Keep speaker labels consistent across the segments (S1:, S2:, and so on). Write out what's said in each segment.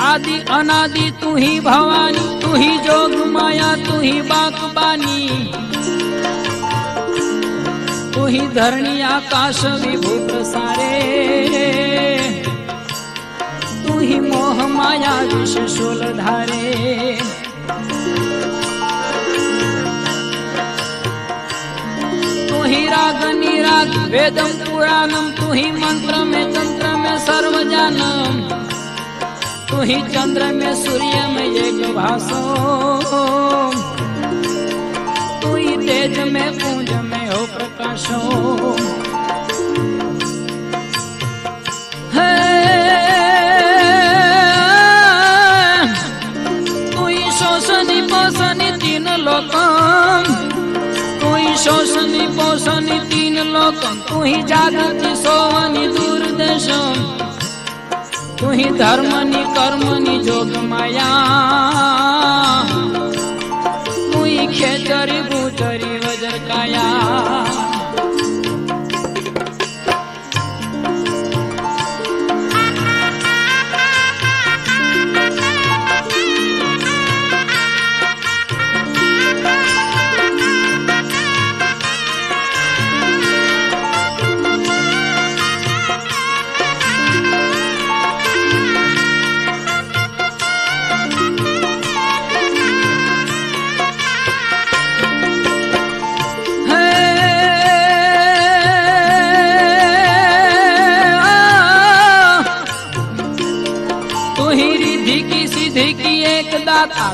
S1: आदि अनादि तू ही भवानी, तू ही जोग माया, तू ही बाकबानी, तू ही धरणी आकाश विभूत सारे, तू ही मोह माया विष शूल धारे। तू ही राग निराग वेदम पुराणम, तू ही मंत्र में तंत्र में सर्व जानम, तू ही चंद्र में सूर्य में एक भासो, तू ही तेज में पूंज में हो प्रकाशो। तू ही शोषणी पोषणी तीन लोकम, तू ही शोषणी पोषणी तीन लोकम, तू ही जागृति सोवनी दूरदेशम, तू ही धर्मनी कर्मनी जोग माया, तू ही खेचरी गुचरी वज्र काया।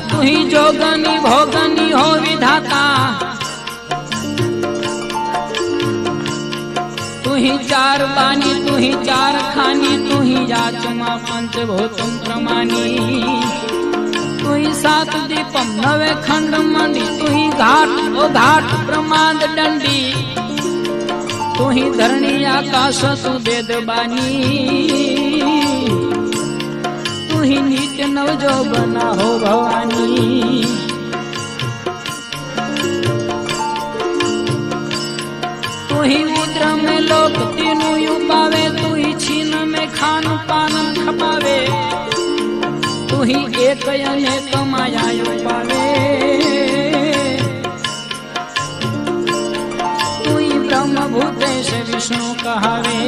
S1: तू ही जोगनी भोगनी हो विधाता, तू ही चार बानी, तू ही चार खानी, तू ही याचमा पंचभूतम प्रमाणी, तू ही सात दीपम नवे खंड मंडी, तू ही घाट ओ घाट प्रमाद दंडी, तू ही धरणी आकाश तू वेद बानी, तू ही नित्य नव जो बना हो भवानी। तू ही मुद्र में लोक तीनों यू पावे, तू ही छीन में खान पान खपावे, तू ही एक अनेक माया यू पावे, तू ही ब्रह्म भूतेश विष्णु कहावे।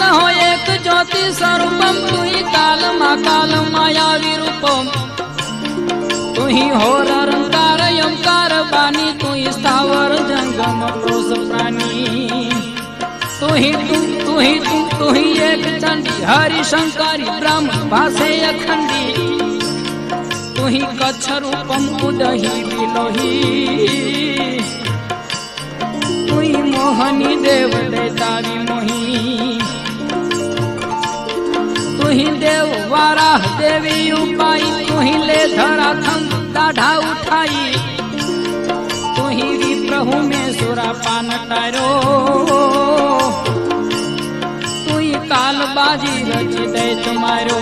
S1: हो एक ज्योति स्वरूपम, तू ही काल महाकाल माया विरूपम, तू ही होर रंकार यंकार बानी, तू ही स्थावर जंगम पुरुष प्राणी, तू ही एक चंडी हरि शंकरी ब्रह्म भाषे अखंडी, तू ही कच्छ रूपम उदही विलोही, तू ही मोहनी देव देतारी मोही, तू ही देव वाराह देवी उपाई, तू ही ले धरा थम दाढ़ा उठाई, तू ही विप्रभु में सुरा पान तारो, तू ही काल बाजी रच दे तुम्हारो।